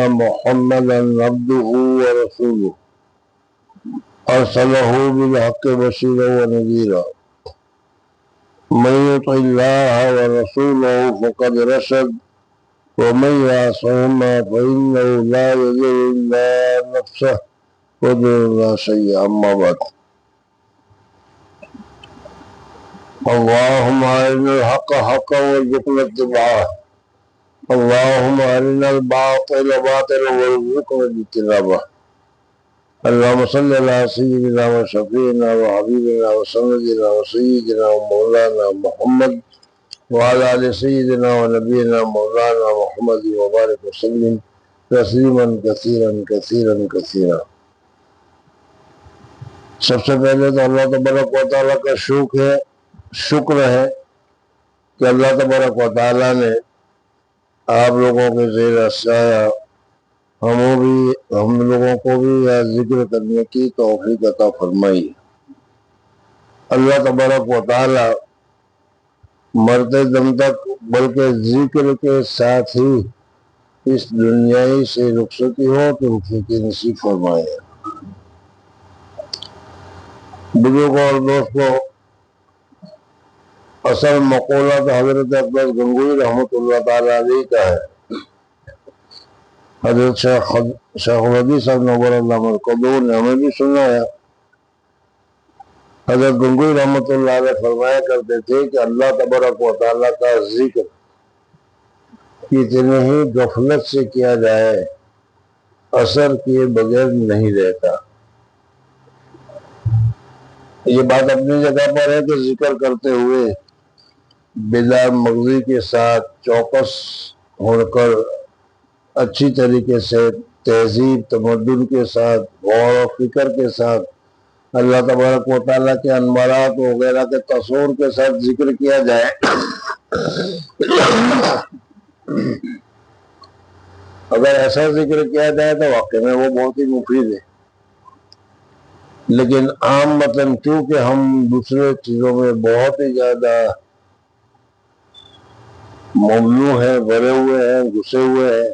محمدا عبده ورسوله أرسله بالحق بشيرا ونذيرا من يطع الله ورسوله فقد رشد ومن يعصهما فإنه لا يضر إلا نفسه ويضر لا شيء. أما بعد اللهم أرنا الحق حقا وارزقنا اتباعه اللهم أرنا الباطل باطلا وارزقنا اجتنابه. اللهم صل على سيدنا وشفيعنا وحبيبنا وسندنا وسيدنا ومولانا محمد وعلى آل سيدنا ونبينا مولانا محمد وبارك وسلم تسلیما کثیرا کثیرا کثیرا. سب سے پہلے تو اللہ تبارک و تعالیٰ کا شکر ہے کہ اللہ تبارک و تعالیٰ نے آپ لوگوں کے زیر سایہ ہم لوگوں کو بھی یہ ذکر کرنے کی توفیق عطا فرمائی. اللہ تبارک و تعالیٰ مرتے دم تک بلکہ ذکر کے ساتھ ہی اس دنیائی سے رخصتی ہو تو رخصتی نصیب فرمائے. بزرگوں اور دوستوں، اصل مقولہ تو حضرت عباس گنگوئی رحمۃ اللہ تعالیٰ علیہ کا ہے. حضرت شیخ الحدیث صاحب نور اللہ مرکزو نے ہمیں بھی سنایا. حضرت گنگوئی رحمۃ اللہ علیہ فرمایا کرتے تھے کہ اللہ تبارک و تعالیٰ کا ذکر کتنے ہی غفلت سے کیا جائے اثر کیے بغیر نہیں رہتا. یہ بات اپنی جگہ پر ہے کہ ذکر کرتے ہوئے بیدار مغزی کے ساتھ چوکس ہو کر اچھی طریقے سے تہذیب تمدن کے ساتھ غور و فکر کے ساتھ اللہ تبارک و تعالیٰ کے انوارات وغیرہ کے تصور کے ساتھ ذکر کیا جائے اگر ایسا ذکر کیا جائے تو واقعی میں وہ بہت ہی مفید ہے. لیکن عام مطلب کیونکہ ہم دوسرے چیزوں میں بہت ہی زیادہ ممنوع ہیں، بھرے ہوئے ہیں، گھسے ہوئے ہیں،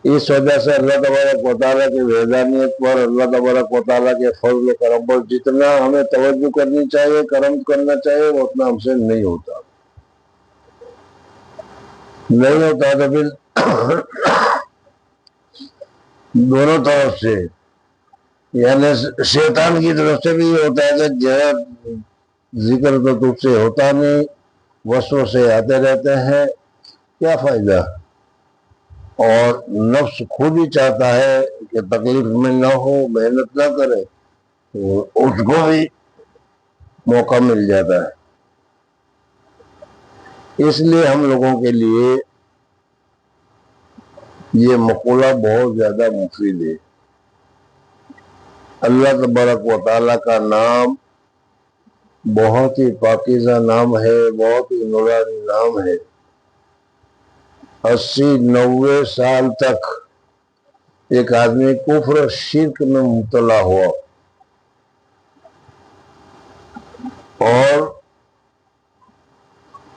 اس وجہ سے اللہ تبارک و تعالیٰ کی وحدانیت پر، اللہ تبارک و تعالیٰ کے فضل و کرم پر جتنا ہمیں توجہ کرنی چاہیے، کرم کرنا چاہیے، وہ اتنا ہم سے نہیں ہوتا تو پھر دونوں طرف سے، یعنی شیطان کی طرف سے بھی یہ ہوتا ہے کہ ذکر تو تجھ سے ہوتا نہیں، وسوسے آتے رہتے ہیں، کیا فائدہ. اور نفس خود ہی چاہتا ہے کہ تکلیف میں نہ ہو، محنت نہ کرے، تو اس کو بھی موقع مل جاتا ہے. اس لیے ہم لوگوں کے لیے یہ مقولہ بہت زیادہ مفید ہے. اللہ تبارک و تعالیٰ کا نام بہت ہی پاکیزہ نام ہے، بہت ہی نورانی نام ہے. 80-90 سال تک ایک آدمی کفر شرک میں مبتلا ہوا اور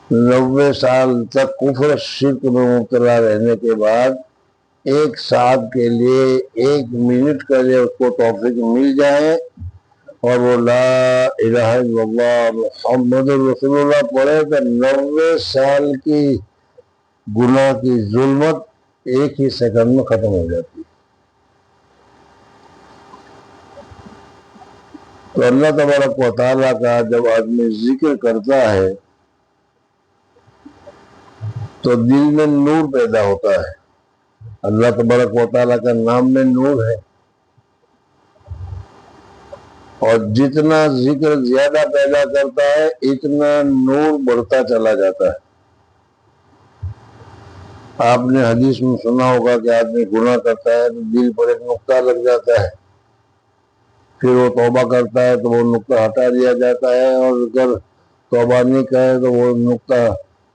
90 سال تک کفر شرک میں مبتلا رہنے کے بعد 1 ساتھ کے لیے 1 منٹ کے لیے اس کو توفیق مل جائے اور وہ لا الہ الا اللہ محمد رسول اللہ پڑھے تو 90 سال کی گناہ کی ظلمت 1 ہی سیکنڈ میں ختم ہو جاتی. تو اللہ تبارک و تعالیٰ کا جب آدمی ذکر کرتا ہے تو دل میں نور پیدا ہوتا ہے. اللہ تبارک و تعالیٰ کا نام میں نور ہے، اور جتنا ذکر زیادہ پیدا کرتا ہے اتنا نور بڑھتا چلا جاتا ہے. آپ نے حدیث میں سنا ہوگا کہ آدمی گناہ کرتا ہے تو دل پر ایک نقطہ لگ جاتا ہے، پھر وہ توبہ کرتا ہے تو وہ نقطہ ہٹا دیا جاتا ہے، اور اگر توبہ نہیں کرے تو وہ نقطہ،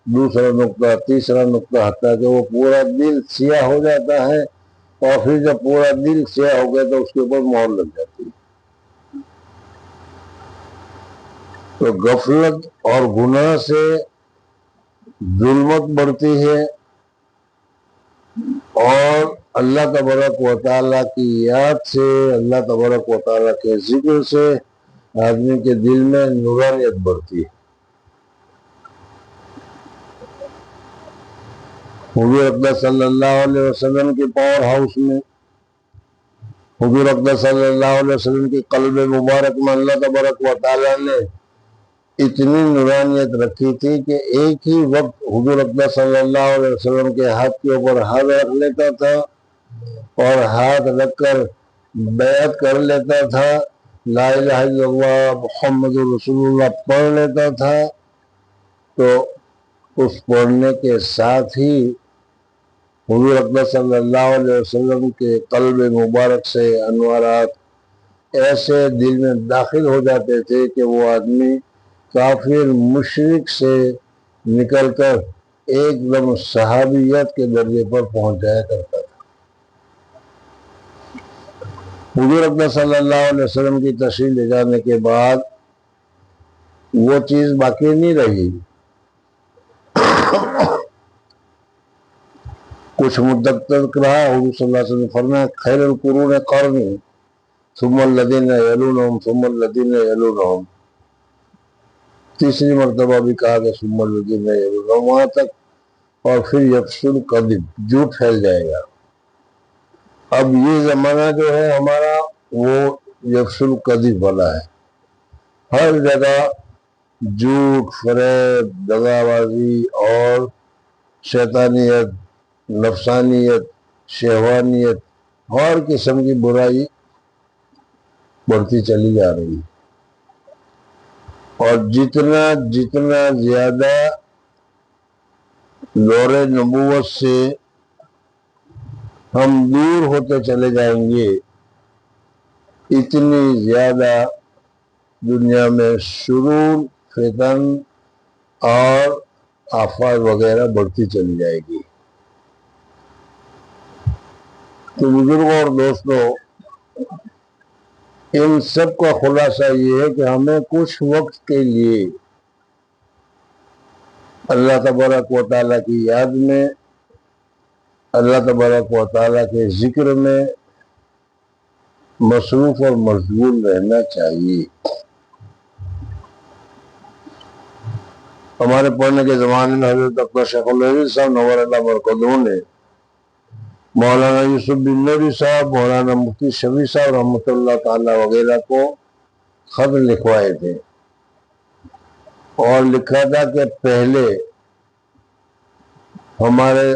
دوسرا نقطہ، تیسرا نقطہ، حتیٰ کہ وہ پورا دل سیاہ ہو جاتا ہے. اور پھر جب پورا دل سیاہ ہو گیا تو اس کے اوپر مہر لگ جاتی ہے. تو غفلت اور گناہ سے ظلمت بڑھتی ہے اور اللہ تبارک و تعالیٰ کی یاد سے، اللہ تبارک و تعالیٰ کے ذکر سے آدمی کے دل میں نورانیت بڑھتی ہے۔ حضور اقدس صلی اللہ علیہ وسلم کے پاور ہاؤس میں، حضور اقدس صلی اللہ علیہ وسلم کے قلب مبارک میں اللہ تبارک و تعالیٰ نے اتنی نورانیت رکھی تھی کہ ایک ہی وقت حضور اقدس صلی اللہ علیہ وسلم کے ہاتھ کے اوپر ہاتھ رکھ لیتا تھا اور ہاتھ رکھ کر بیعت کر لیتا تھا، لا الہ الا اللہ محمد رسول اللہ پڑھ لیتا تھا، تو اس پڑھنے کے ساتھ ہی حضور اقدس صلی اللہ علیہ وسلم کے قلب مبارک سے انوارات ایسے دل میں داخل ہو جاتے تھے کہ وہ آدمی کافر مشرک سے نکل کر ایک دم صحابیت کے درجے پر پہنچ جایا کرتا تھا۔ حضور اقدس صلی اللہ علیہ وسلم کی تشریف لے جانے کے بعد وہ چیز باقی نہیں رہی۔ کچھ مدت تک رہا، حضور صلی اللہ علیہ وسلم فرمایا خیر القرون قرنی ثم الذین یلونہم ثم الذین یلونہم، تیسری مرتبہ بھی کہا کہ ثم الذین یلونہم، وہاں تک، اور پھر یفشی الکذب، جھوٹ پھیل جائے گا۔ اب یہ زمانہ جو ہے ہمارا وہ یفشی الکذب والا ہے، ہر جگہ جھوٹ، فریب، دغا بازی اور شیطانیت، نفسانیت، شہوانیت، ہر قسم کی برائی بڑھتی چلی جا رہی ہے۔ اور جتنا جتنا زیادہ دور نبوت سے ہم دور ہوتے چلے جائیں گے، اتنی زیادہ دنیا میں شرور، فتن اور آفات وغیرہ بڑھتی چلی جائے گی۔ تو بزرگوں اور دوستوں، ان سب کا خلاصہ یہ ہے کہ ہمیں کچھ وقت کے لیے اللہ تبارک و تعالیٰ کی یاد میں، اللہ تبارک و تعالیٰ کے ذکر میں مصروف اور مشغول رہنا چاہیے۔ ہمارے پڑھنے کے زمانے میں حضرت ڈاکٹر شیخ الحدیث صاحب نور اللہ برکاتہ نے مولانا یوسف بن نوری صاحب، مولانا مفتی شفیع صاحب رحمۃ اللہ تعالیٰ وغیرہ کو خط لکھوائے تھے اور لکھا تھا کہ پہلے ہمارے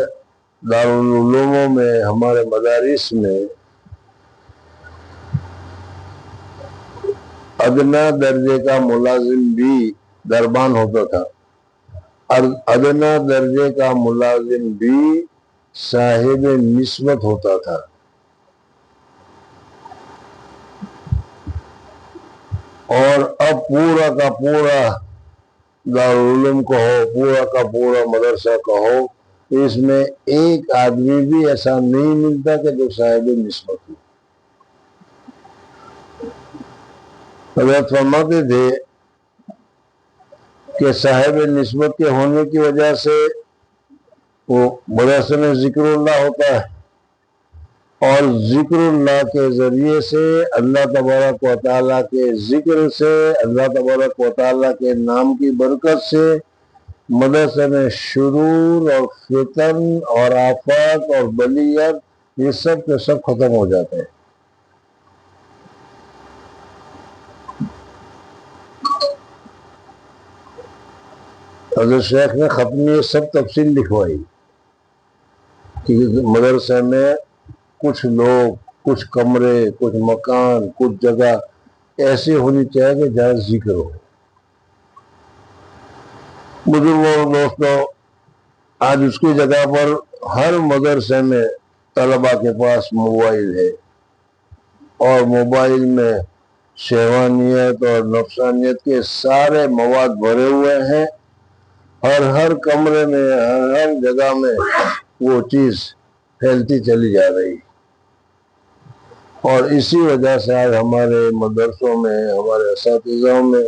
دارالعلوموں میں، ہمارے مدارس میں ادنا درجے کا ملازم بھی دربان ہوتا تھا، ادنا درجے کا ملازم بھی صاحب نسبت ہوتا تھا، اور اب پورا کا پورا دارالعلوم کہو، پورا کا پورا مدرسہ کہو، اس میں ایک آدمی بھی ایسا نہیں ملتا کہ جو صاحب نسبت ہو۔ حضرت فرماتے تھے کہ صاحب نسبت کے ہونے کی وجہ سے وہ مدرسے میں ذکر اللہ ہوتا ہے، اور ذکر اللہ کے ذریعے سے، اللہ تبارک و تعالیٰ کے ذکر سے، اللہ تبارک و تعالیٰ کے نام کی برکت سے مدرسے میں شرور اور فتن اور آفات اور بلیت یہ سب کے سب ختم ہو جاتے ہیں۔ حضرت شیخ نے خط میں یہ سب تفصیل لکھوائی کہ مدرسے میں کچھ لوگ، کچھ کمرے، کچھ مکان، کچھ جگہ ایسی ہونی چاہیے کہ جہاں ذکر ہو۔ بزرگوں اور دوستوں، آج اس کی جگہ پر ہر مدرسے میں طلباء کے پاس موبائل ہے، اور موبائل میں شہوانیت اور نفسانیت کے سارے مواد بھرے ہوئے ہیں، ہر کمرے میں، ہر جگہ میں وہ چیز پھیلتی چلی جا رہی، اور اسی وجہ سے آج ہمارے مدرسوں میں، ہمارے اساتذہوں میں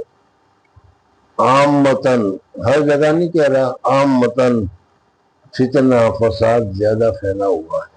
عامتاً، ہر جگہ نہیں کہہ رہا، عامتاً فتنہ فساد زیادہ پھیلا ہوا ہے۔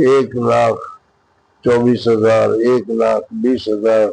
1,24,000, 1,20,000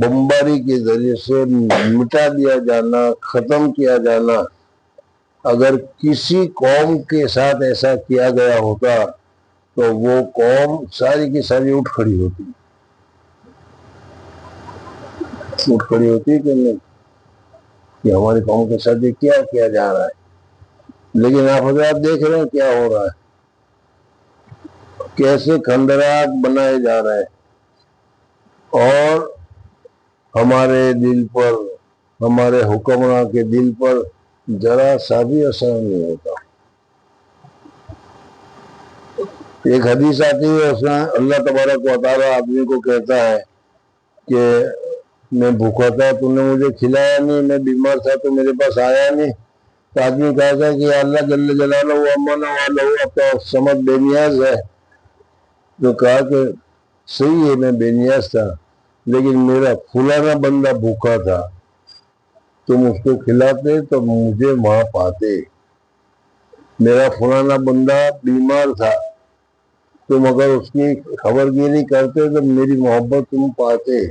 بمباری کے ذریعے سے مٹا دیا جانا، ختم کیا جانا، اگر کسی قوم کے ساتھ ایسا کیا گیا ہوتا تو وہ قوم ساری کی ساری اٹھ کھڑی ہوتی کہ نہیں، کہ ہماری قوم کے ساتھ یہ کیا کیا جا رہا ہے۔ لیکن آپ حضرات دیکھ رہے ہیں کیا ہو رہا ہے، کیسے کھنڈرات بنائے جا رہے ہیں، اور ہمارے دل پر، ہمارے حکمراں کے دل پر ذرا سا بھی اثر نہیں ہوتا۔ ایک حدیث آتی ہے، اس میں اللہ تبارک و تعالی آدمی کو کہتا ہے کہ میں بھوکا تھا تو نے مجھے کھلایا نہیں، میں بیمار تھا تو میرے پاس آیا نہیں۔ تو آدمی کہتا ہے کہ اللہ جل جلالہ امنا والہ اب تو سمجھ بے نیاز ہے۔ تو کہا کہ صحیح ہے، میں بے نیاز تھا، لیکن میرا فلانا بندہ بھوکا تھا، تم اس کو کھلاتے تو مجھے وہاں پاتے۔ میرا فلانا بندہ بیمار تھا، تم اگر اس کی خبر گیری کرتے تو میری محبت تم پاتے۔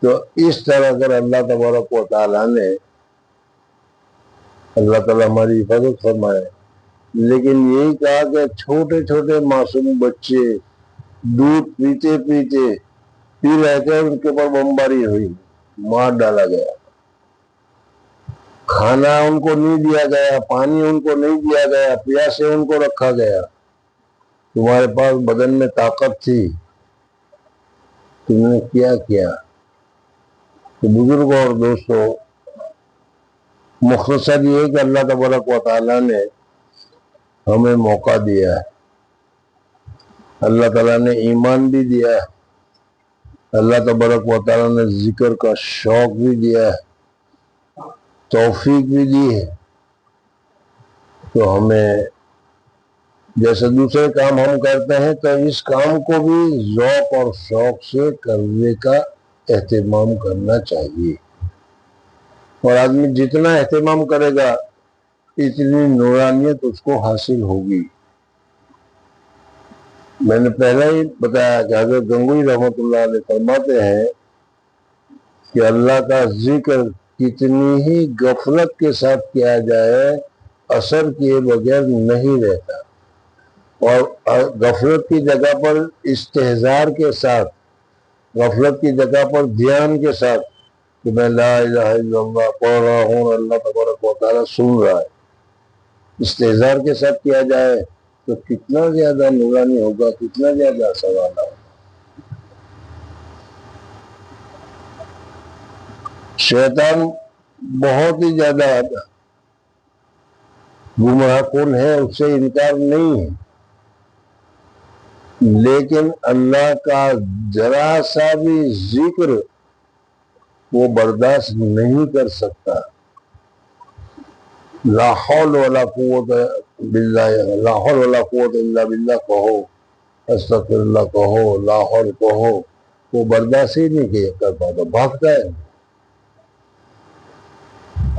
تو اس طرح اگر اللہ تبارک و تعالیٰ نے، اللہ تعالیٰ ہماری حفاظت فرمائے، لیکن یہی کہا کہ چھوٹے چھوٹے معصوم بچے دودھ پیتے پیتے پی رہے تھے، ان کے اوپر بمباری ہوئی، مار ڈالا گیا، کھانا ان کو نہیں دیا گیا، پانی ان کو نہیں دیا گیا، پیاسے ان کو رکھا گیا۔ تمہارے پاس بدن میں طاقت تھی، تم نے کیا کیا؟ تو بزرگوں اور دوستوں، مختصر یہ کہ اللہ تبارک و تعالیٰ نے ہمیں موقع دیا ہے، اللہ تعالیٰ نے ایمان بھی دیا ہے، اللہ تبارک و تعالیٰ نے ذکر کا شوق بھی دیا ہے، توفیق بھی دی ہے۔ تو ہمیں جیسے دوسرے کام ہم کرتے ہیں تو اس کام کو بھی ذوق اور شوق سے کرنے کا اہتمام کرنا چاہیے، اور آدمی جتنا اہتمام کرے گا اتنی نورانیت اس کو حاصل ہوگی۔ میں نے پہلے ہی بتایا کہ حضرت گنگوئی رحمۃ اللہ علیہ فرماتے ہیں کہ اللہ کا ذکر کتنی ہی غفلت کے ساتھ کیا جائے اثر کیے بغیر نہیں رہتا، اور غفلت کی جگہ پر استحضار کے ساتھ، غفلت کی جگہ پر دھیان کے ساتھ کہ میں لا الہ الا اللہ پڑھ رہا ہوں، اللہ تبارک و تعالیٰ سن رہا ہے، استحضار کے ساتھ کیا جائے تو کتنا زیادہ نورانی ہوگا، کتنا زیادہ اثر والا ہوگا۔ شیطان بہت ہی زیادہ گمراہ کن ہے، اس سے انکار نہیں ہے، لیکن اللہ کا ذرا سا بھی ذکر وہ برداشت نہیں کر سکتا۔ لا حول ولا قوت باللہ، لا حول ولا قوت الا باللہ کہو، استغفر اللہ کہو، لا حول کہو، وہ برداشت ہی نہیں کر پاتا، بھاگتا ہے۔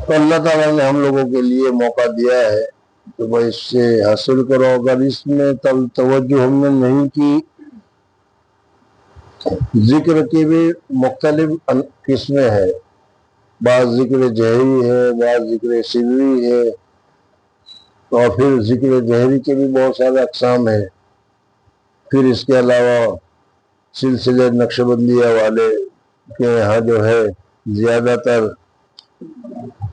تو اللہ تعالیٰ نے ہم لوگوں کے لیے موقع دیا ہے تو بھائی اس سے حاصل کرو۔ اگر اس میں توجہ ہم نے نہیں کی، ذکر کی بھی مختلف قسمیں ہیں، بعض ذکر جہری ہے، بعض ذکر سری ہے، اور پھر ذکر جہری کے بھی بہت سارے اقسام ہیں۔ پھر اس کے علاوہ سلسلے نقش بندیہ والے کے یہاں جو ہے زیادہ تر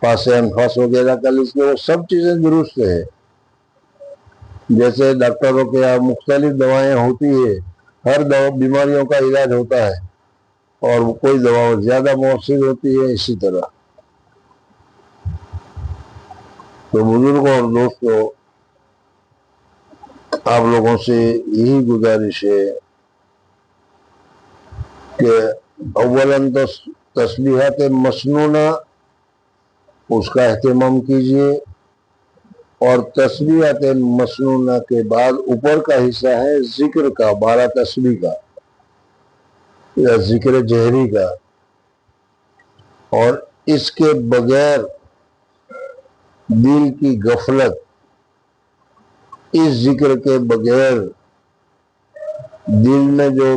پاس انفاس وغیرہ کا لسٹ میں وہ سب چیزیں درست ہے۔ جیسے ڈاکٹروں کے یہاں مختلف دوائیں ہوتی ہے، ہر بیماریوں کا علاج ہوتا ہے، اور کوئی دوا زیادہ مؤثر ہوتی ہے، اسی طرح۔ تو بزرگوں اور دوستوں، آپ لوگوں سے یہی گزارش ہے کہ اولاً تو تسبیحات مسنونہ اس کا اہتمام کیجیے، اور تسبیحات مسنونہ کے بعد اوپر کا حصہ ہے ذکر کا، 12 تسبیح کا یا ذکر جہری کا، اور اس کے بغیر دل کی غفلت، اس ذکر کے بغیر دل میں جو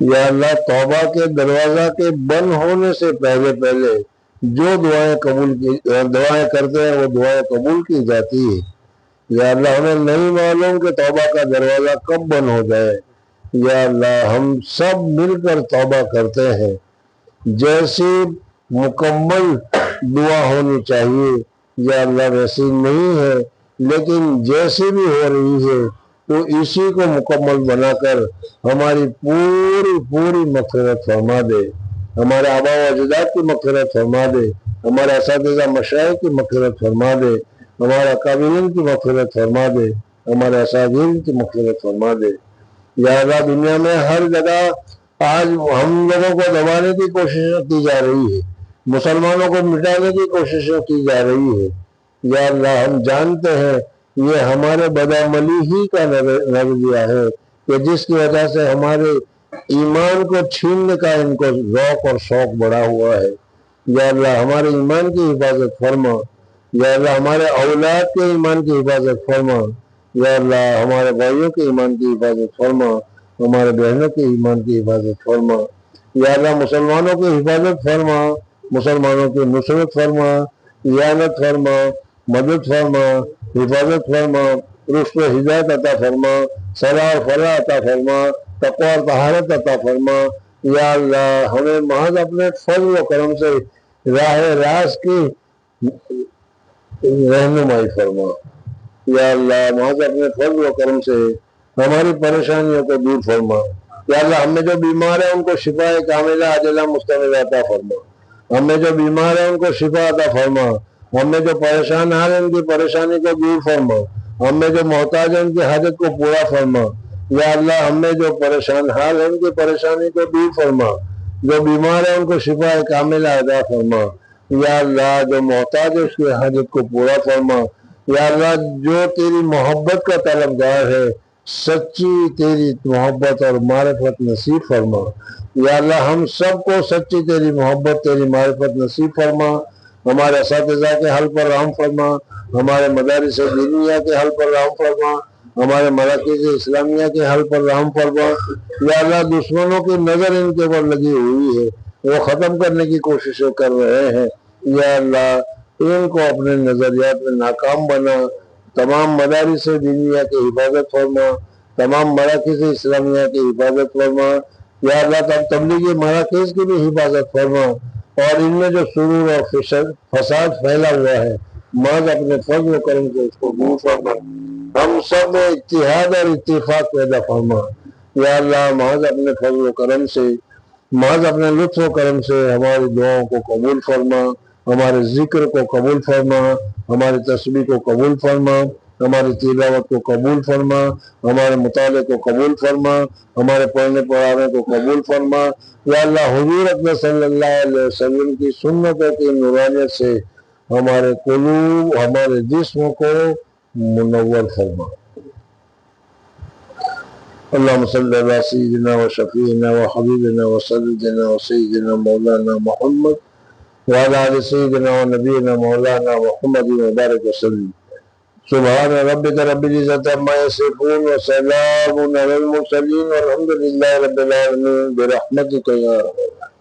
یا اللہ توبہ کے دروازہ کے بند ہونے سے پہلے پہلے جو دعائیں کرتے ہیں وہ دعائیں قبول کی جاتی ہے۔ یا اللہ ہمیں نہیں معلوم کہ توبہ کا دروازہ کب بند ہو جائے۔ یا اللہ ہم سب مل کر توبہ کرتے ہیں، جیسی مکمل دعا ہونی چاہیے یا اللہ ویسی نہیں ہے، لیکن جیسی بھی ہو رہی ہے تو اسی کو مکمل بنا کر ہماری پوری مغفرت فرما دے، ہمارے آباء و اجداد کی مغفرت فرما دے، ہمارے اساتذہ مشائخ کی مغفرت فرما دے، ہمارے اکابرین کی مغفرت فرما دے، ہمارے اساتذین کی مغفرت فرما دے۔ یا اللہ دنیا میں ہر جگہ آج ہم لوگوں کو دبانے کی کوششیں کی جا رہی ہے، مسلمانوں کو مٹانے کی کوششیں کی جا رہی ہے۔ یا اللہ ہم جانتے ہیں یہ ہمارے بدعملی ہی کا نتیجہ ہے کہ جس کی وجہ سے ہمارے ایمان کو چھیننے کا ان کو ذوق اور شوق بڑا ہوا ہے۔ یا اللہ ہمارے ایمان کی حفاظت فرما، یا اللہ ہمارے اولاد کے ایمان کی حفاظت فرما، یا اللہ ہمارے بھائیوں کے ایمان کی حفاظت فرما، ہمارے بہنوں کے ایمان کی حفاظت فرما۔ یا اللہ مسلمانوں کی حفاظت فرما، مسلمانوں کی نصرت فرما، اعانت فرما، مدد فرما، حفاظت فرما، رشد و ہدایت عطا فرما، صلاح و فلاح عطا فرما، تقوی اور طہارت عطا فرما۔ یا اللہ ہمیں محض اپنے فضل و کرم سے راہ راست کی رہنمائی فرما۔ یا اللہ محض اپنے فضل و کرم سے ہماری پریشانیوں کو دور فرما۔ یا اللہ ہم میں جو بیمار ہیں ان کو شفا کاملہ عاجلہ مستمرہ عطا فرما، ہم میں جو بیمار ہیں ان کو شفا عطا فرما، ہم میں جو پریشان حال ہیں ان کی پریشانی کو دور فرما، ہم میں جو محتاج ہیں ان کی حاجت کو پورا فرما۔ یا اللہ ہم میں جو پریشان حال ہیں ان کی پریشانی کو دور فرما، جو بیمار ہیں ان کو شفا کاملہ عطا فرما۔ یا اللہ جو محتاج ہے اس کی حاجت کو پورا فرما۔ یا اللہ جو تیری محبت کا طلبگار ہے سچی تیری محبت اور معرفت نصیب فرما۔ یا اللہ ہم سب کو سچی تیری محبت تیری معرفت نصیب فرما، ہمارے اساتذہ کے حل پر رحم فرما، ہمارے مدارس دینیہ کے حل پر رحم فرما، ہمارے مراکز اسلامیہ کے حل پر رحم فرما۔ یا اللہ دشمنوں کی نظر ان کے اوپر لگی ہوئی ہے، وہ ختم کرنے کی کوششیں کر رہے ہیں۔ یا اللہ ان کو اپنے نظریات میں ناکام بنا، تمام مدارس دینیہ کی حفاظت فرما، تمام مراکز اسلامیہ کی حفاظت فرما۔ یا اللہ تبلیغی مراکز کی بھی حفاظت فرما، اور ان میں جو سرور اور فساد پھیلا ہوا ہے محض اپنے فضل و کرم سے اس کو دور فرما، ہم سب میں اتحاد اور اتفاق پیدا فرما۔ یا اللہ محض اپنے فضل و کرم سے، محض اپنے لطف و کرم سے ہماری دعاؤں کو قبول فرما، ہمارے ذکر کو قبول فرما، ہماری تسبیح کو قبول فرما، ہماری تلاوت کو قبول فرما، ہمارے مطالعے کو قبول فرما، ہمارے پڑھنے پڑھانے کو قبول فرما۔ یا اللہ حضور اکرم صلی اللہ علیہ وسلم کی سنتوں کی نورانیت سے ہمارے قلوب ہمارے جسم کو منور فرما۔ اللہم صلی اللہ سیدنا و شفیعنا و حبیبنا و سیدنا و سیدنا مولانا محمد وعلی آل سیدنا و نبینا مولانا محمد وبارک وسلم۔ سبحان ربک رب العزت عما یصفون و سلام علی المرسلین والحمد للہ رب العالمین برحمتک یا رب۔